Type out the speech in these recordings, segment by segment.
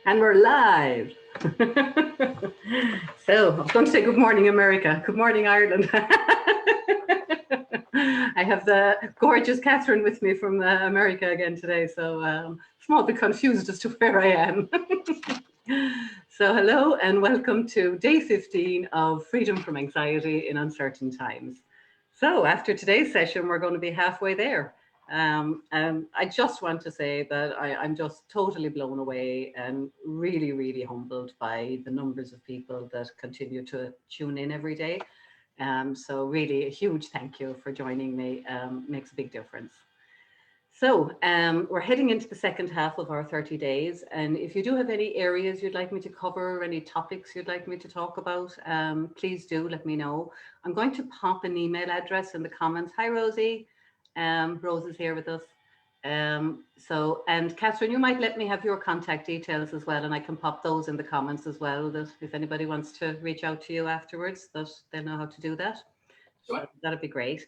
And we're live. So I was going to say good morning, America. Good morning, Ireland. I have the gorgeous Catherine with me from America again today, so small bit confused as to where I am. So hello and welcome to day 15 of Freedom from Anxiety in Uncertain Times. So after today's session, we're going to be halfway there. I just want to say that I'm just totally blown away and really, really humbled by the numbers of people that continue to tune in every day. So really a huge thank you for joining me. Makes a big difference. So we're heading into the second half of our 30 days. And if you do have any areas you'd like me to cover, any topics you'd like me to talk about, please do let me know. I'm going to pop an email address in the comments. Hi, Rosie. Rose is here with us. And Catherine, you might let me have your contact details as well, and I can pop those in the comments as well, that if anybody wants to reach out to you afterwards, that they'll know how to do that. Sure. So that'd be great.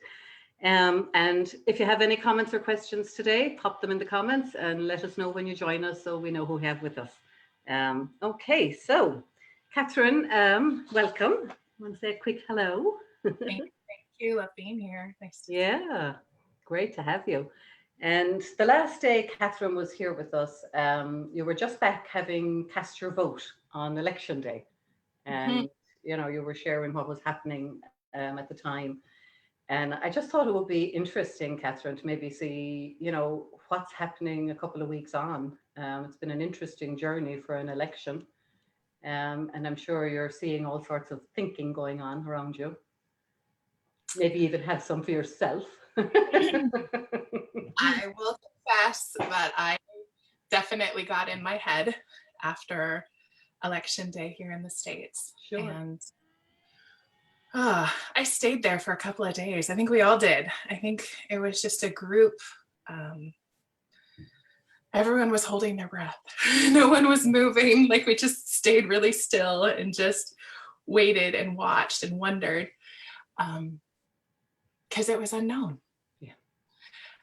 And if you have any comments or questions today, pop them in the comments and let us know when you join us so we know who we have with us. Okay, so Catherine, welcome. I want to say a quick hello. Thank you. Love being here. Nice to Yeah, great to have you. And the last day Catherine was here with us, you were just back having cast your vote on election day. And, you were sharing what was happening at the time. And I just thought it would be interesting, Catherine, to maybe see, what's happening a couple of weeks on. It's been an interesting journey for an election. And I'm sure you're seeing all sorts of thinking going on around you. Maybe even have some for yourself. I will confess that I definitely got in my head after election day here in the States. Sure. And I stayed there for a couple of days. I think we all did. I think it was just a group. Everyone was holding their breath. No one was moving. Like we just stayed really still and just waited and watched and wondered. Because it was unknown. Yeah.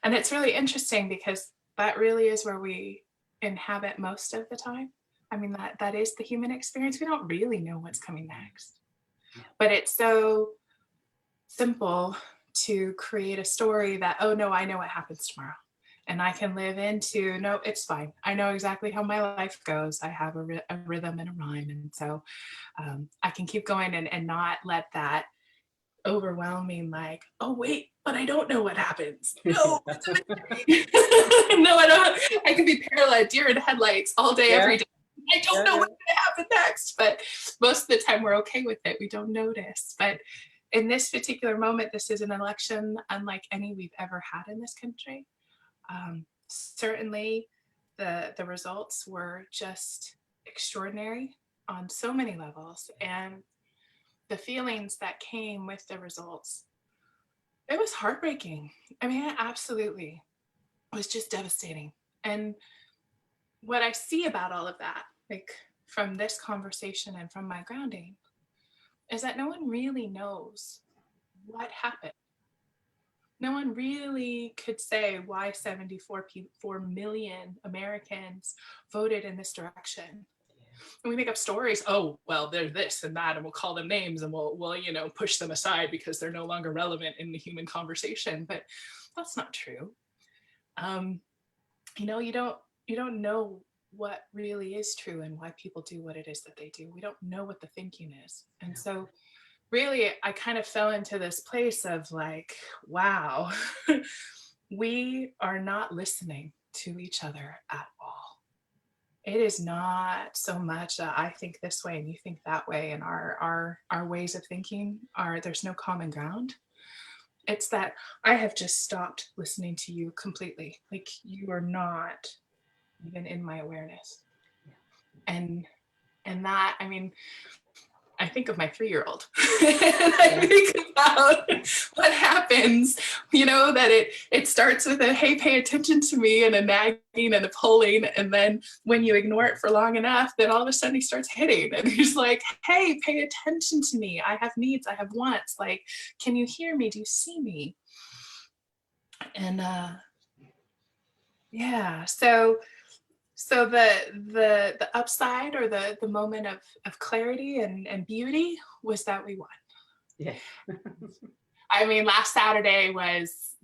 And it's really interesting because that really is where we inhabit most of the time. I mean, that is the human experience. We don't really know what's coming next. Yeah. But it's so simple to create a story that, oh no, I know what happens tomorrow. And I can live into, no, it's fine. I know exactly how my life goes. I have a rhythm and a rhyme. And so I can keep going and not let that overwhelming, like, oh wait, but I don't know what happens. No, no, I don't. I can be parallel deer in headlights all day, every day. I don't know what's gonna happen next, but most of the time we're okay with it. We don't notice. But in this particular moment, this is an election unlike any we've ever had in this country. Certainly, the results were just extraordinary on so many levels, and the feelings that came with the results, it was heartbreaking. I mean, it absolutely was just devastating. And what I see about all of that, like from this conversation and from my grounding, is that no one really knows what happened. No one really could say why 74 million Americans voted in this direction. And we make up stories. Oh, well, they're this and that, and we'll call them names, and we'll push them aside because they're no longer relevant in the human conversation. But that's not true. You don't know what really is true and why people do what it is that they do. We don't know what the thinking is, and so really, I kind of fell into this place of like, wow, we are not listening to each other at all. It is not so much I think this way and you think that way, and our ways of thinking there's no common ground. It's that I have just stopped listening to you completely. Like you are not even in my awareness. And that, I mean, I think of my 3-year-old and I think about what happens, that it starts with a, hey, pay attention to me, and a nagging and a pulling. And then when you ignore it for long enough, then all of a sudden he starts hitting and he's like, hey, pay attention to me. I have needs. I have wants. Like, can you hear me? Do you see me? And yeah, so So the upside, or the moment of clarity and beauty, was that we won. Yeah. I mean, last Saturday was,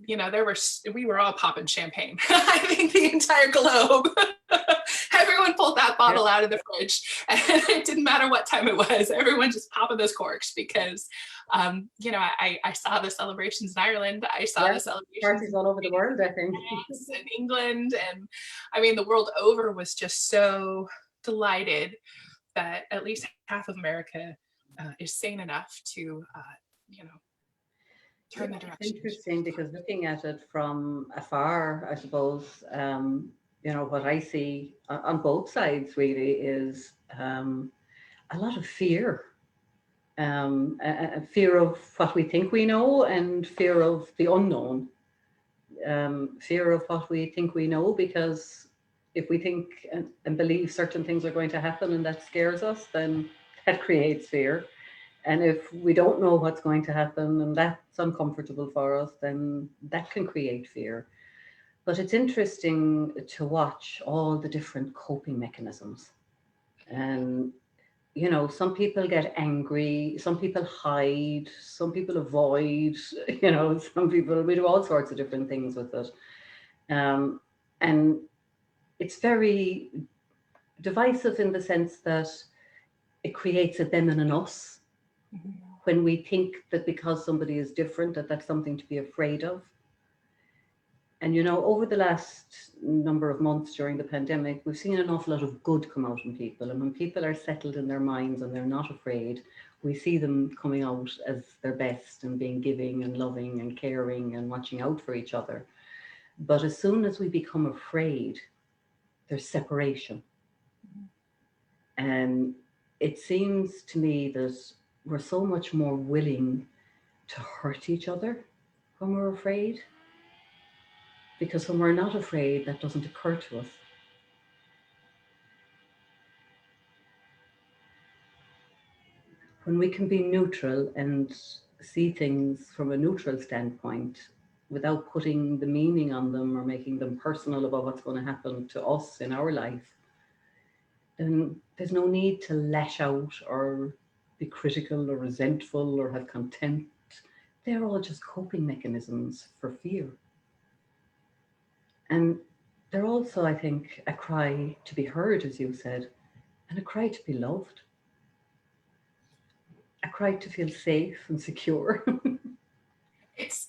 we were all popping champagne. I think the entire globe. Everyone pulled that bottle out of the fridge, and it didn't matter what time it was. Everyone just popping those corks because, I saw the celebrations in Ireland. I saw the celebrations parties all over the world, I think. in England, and I mean, the world over was just so delighted that at least half of America is sane enough to, turn the direction. It's interesting because looking at it from afar, I suppose, what I see on both sides really is a lot of fear. A fear of what we think we know and fear of the unknown. Fear of what we think we know, because if we think and believe certain things are going to happen and that scares us, then that creates fear. And if we don't know what's going to happen and that's uncomfortable for us, then that can create fear. But it's interesting to watch all the different coping mechanisms. And, some people get angry, some people hide, some people avoid, some people, we do all sorts of different things with it. And it's very divisive in the sense that it creates a them and an us. Mhm. When we think that because somebody is different, that that's something to be afraid of. And, over the last number of months during the pandemic, we've seen an awful lot of good come out in people. And when people are settled in their minds and they're not afraid, we see them coming out as their best and being giving and loving and caring and watching out for each other. But as soon as we become afraid, there's separation. And it seems to me that we're so much more willing to hurt each other when we're afraid. Because when we're not afraid, that doesn't occur to us. When we can be neutral and see things from a neutral standpoint without putting the meaning on them or making them personal about what's going to happen to us in our life, then there's no need to lash out or be critical or resentful or have contempt. They're all just coping mechanisms for fear. And they're also, I think, a cry to be heard, as you said, and a cry to be loved, a cry to feel safe and secure. It's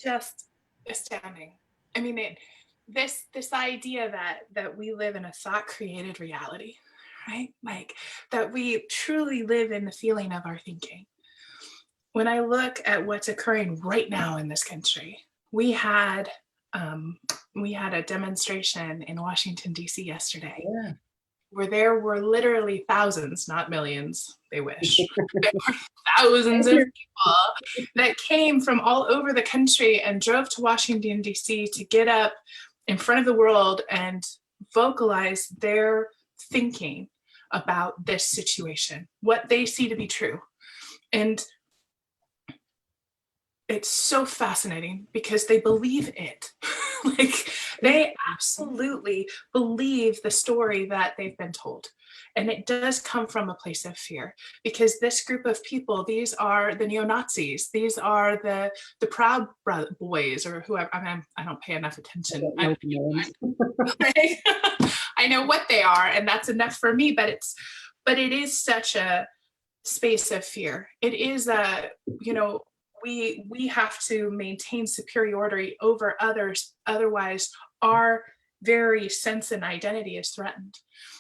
just astounding. I mean, this idea that we live in a thought created reality, right? Like that we truly live in the feeling of our thinking. When I look at what's occurring right now in this country, we had a demonstration in Washington, D.C. yesterday, where there were literally thousands, not millions, they wish, there were thousands of people that came from all over the country and drove to Washington, D.C. to get up in front of the world and vocalize their thinking about this situation, what they see to be true. And it's so fascinating because they believe it. Like they absolutely believe the story that they've been told. And it does come from a place of fear, because this group of people, these are the neo-Nazis, these are the Proud Boys, or whoever. I mean, I don't pay enough attention. I know what they are, and that's enough for me, but it is such a space of fear. It is we have to maintain superiority over others, otherwise our very sense and identity is threatened.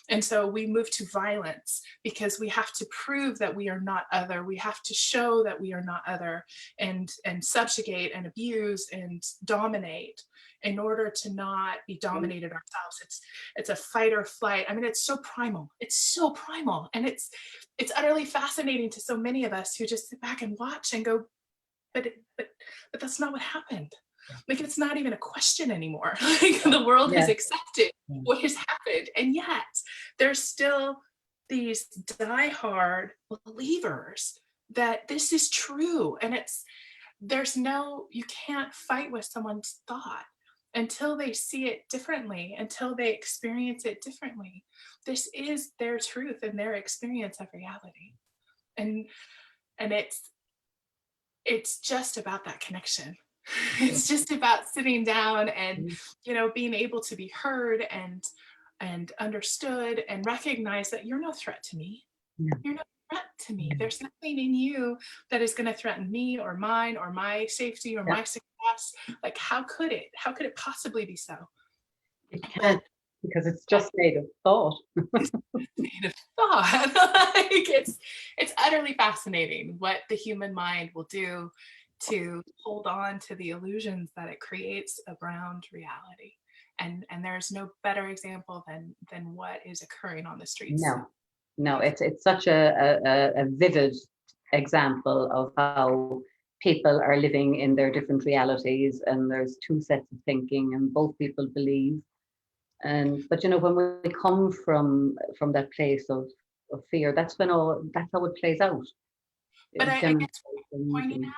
And so we move to violence because we have to prove that we are not other. We have to show that we are not other, and subjugate and abuse and dominate in order to not be dominated ourselves. It's a fight or flight. I mean, it's so primal. And it's utterly fascinating to so many of us who just sit back and watch and go, but that's not what happened. Like, it's not even a question anymore. Like, the world has accepted what has happened, and yet there's still these diehard believers that this is true. And you can't fight with someone's thought. until they see it differently, until they experience it differently. This is their truth and their experience of reality. And and it's just about that connection. It's just about sitting down and, being able to be heard and understood and recognize that you're no threat to me. Yeah. You're no threat to me. There's nothing in you that is going to threaten me or mine or my safety or my success. Like, how could it? How could it possibly be so? It can't, because it's just made of thought. Made of thought. Like, it's utterly fascinating what the human mind will do to hold on to the illusions that it creates around reality. And there's no better example than what is occurring on the streets. No, it's such a vivid example of how people are living in their different realities, and there's two sets of thinking, and both people believe. But when we come from that place of fear, that's how it plays out. But I guess what I'm pointing at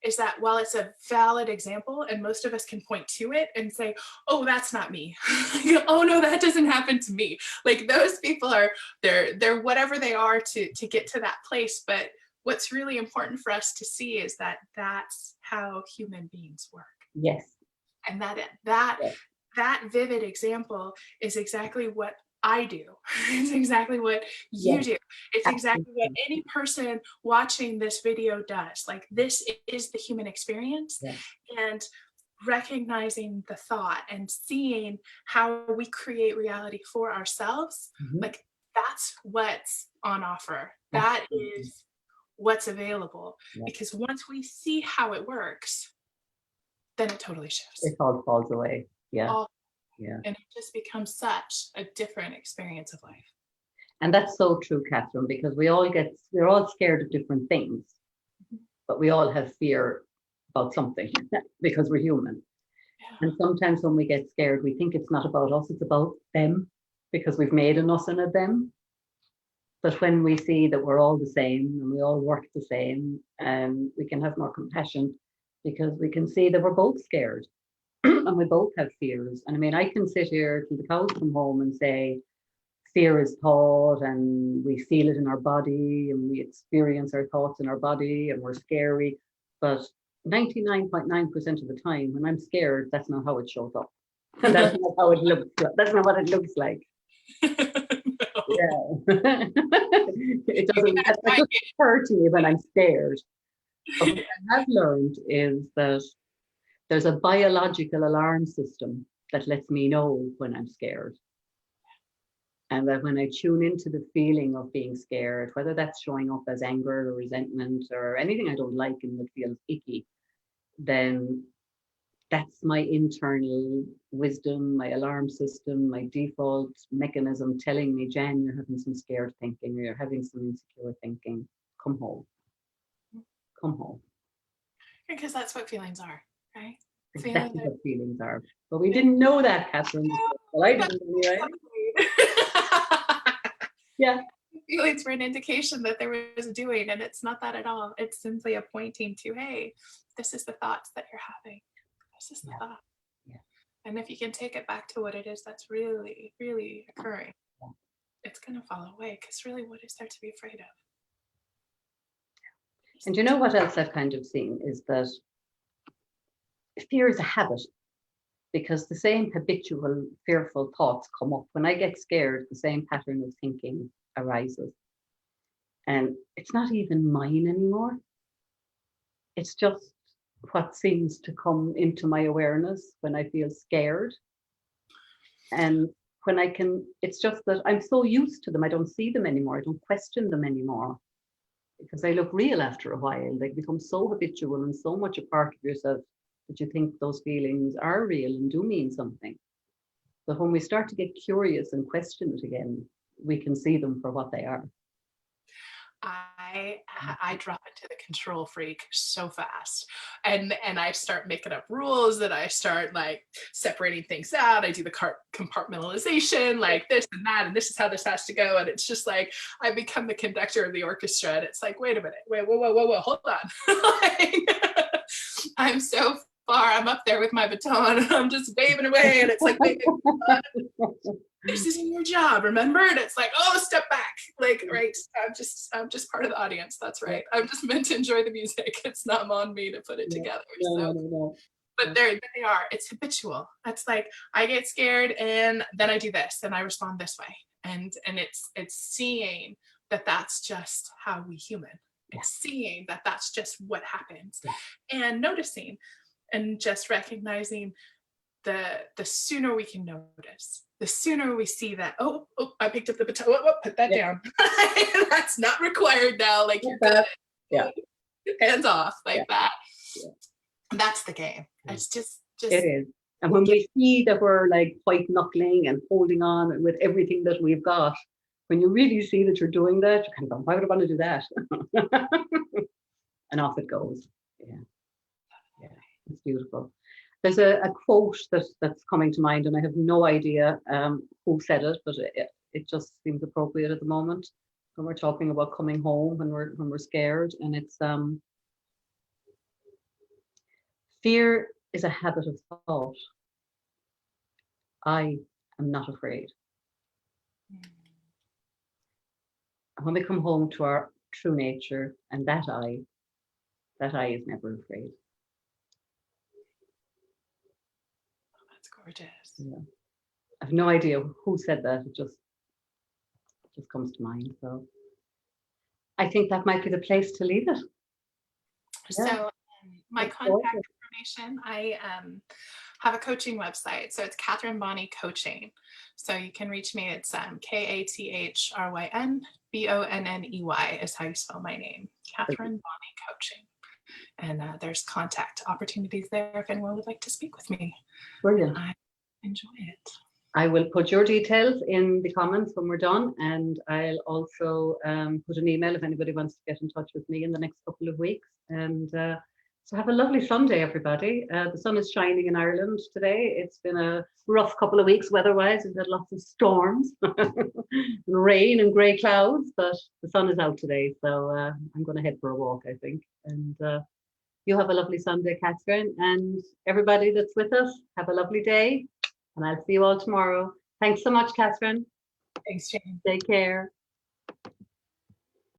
is that while it's a valid example, and most of us can point to it and say, oh, that's not me. Oh no, that doesn't happen to me. Like, those people they're whatever they are to get to that place. But what's really important for us to see is that that's how human beings work. Yes. And that vivid example is exactly what I do. It's exactly what you do. It's exactly what any person watching this video does. Like, this is the human experience. And recognizing the thought and seeing how we create reality for ourselves, like, that's what's on offer. That is what's available. Because once we see how it works, then it totally shifts. It all falls away. And it just becomes such a different experience of life. And that's so true, Catherine, because we're all scared of different things, but we all have fear about something because we're human. And sometimes when we get scared, we think it's not about us, it's about them, because we've made an us and a them. But when we see that we're all the same and we all work the same, we can have more compassion, because we can see that we're both scared. And we both have fears. And I mean, I can sit here till the cows come home and say, fear is thought, and we feel it in our body, and we experience our thoughts in our body, and we're scary. But 99.9% of the time, when I'm scared, that's not how it shows up. And that's not how it looks. That's not what it looks like. Yeah. It doesn't occur to me when I'm scared. But what I have learned is that there's a biological alarm system that lets me know when I'm scared. And that when I tune into the feeling of being scared, whether that's showing up as anger or resentment or anything I don't like and that feels icky, then that's my internal wisdom, my alarm system, my default mechanism telling me, Jan, you're having some scared thinking, or you're having some insecure thinking. Come home. Come home. Because that's what feelings are, right? Exactly what feelings are. But we didn't know that, Catherine. Well, I didn't anyway. Yeah. Feelings were an indication that there was a doing, and it's not that at all. It's simply a pointing to, hey, this is the thoughts that you're having. This is the thought. Yeah. And if you can take it back to what it is that's really, really occurring, it's going to fall away, because really, what is there to be afraid of? And you know what else I've kind of seen is that fear is a habit, because the same habitual fearful thoughts come up. When I get scared, the same pattern of thinking arises. And it's not even mine anymore. It's just what seems to come into my awareness when I feel scared. And when it's just that I'm so used to them, I don't see them anymore. I don't question them anymore, because they look real after a while. They become so habitual and so much a part of yourself that you think those feelings are real and do mean something. But when we start to get curious and question it again, we can see them for what they are. I drop into the control freak so fast, and I start making up rules, and I start like separating things out. I do the compartmentalization, like this and that, and this is how this has to go. And it's just like I become the conductor of the orchestra, and it's like, wait a minute, whoa, hold on. Like, I'm so bar, I'm up there with my baton and I'm just waving away. And it's like, this isn't your job, remember? And it's like, oh, step back. Like, right, I'm just part of the audience. That's right. I'm just meant to enjoy the music. It's not on me to put it together. No. But there they are. It's habitual. That's like, I get scared and then I do this and I respond this way. And it's seeing that that's just how we human. It's seeing that that's just what happens, and noticing and just recognizing the sooner we can notice, the sooner we see that, oh, I picked up the baton, put that down. That's not required now. Like, you're good. Hands off, like that. That's the game. It's just it is. And when we see that we're like white knuckling and holding on with everything that we've got, when you really see that you're doing that, you're kind of going, why would I want to do that? And off it goes. Yeah, it's beautiful. There's a quote that's coming to mind, and I have no idea who said it, but it just seems appropriate at the moment when we're talking about coming home when we're scared. And it's fear is a habit of thought. I am not afraid. And when we come home to our true nature, and that I is never afraid. That's gorgeous. Yeah. I have no idea who said that. It just comes to mind. So I think that might be the place to leave it. So my contact information, I have a coaching website. So it's Catherine Bonney Coaching. So you can reach me. It's KathrynBonney is how you spell my name. Catherine Bonney Coaching. And there's contact opportunities there if anyone would like to speak with me. Brilliant. I enjoy it. I will put your details in the comments when we're done, and I'll also put an email if anybody wants to get in touch with me in the next couple of weeks. And so have a lovely Sunday, everybody. The sun is shining in Ireland today. It's been a rough couple of weeks weather-wise. We've had lots of storms, rain and grey clouds, but the sun is out today. So I'm going to head for a walk, I think. And you have a lovely Sunday, Catherine. And everybody that's with us, have a lovely day. And I'll see you all tomorrow. Thanks so much, Catherine. Thanks, Jane. Take care.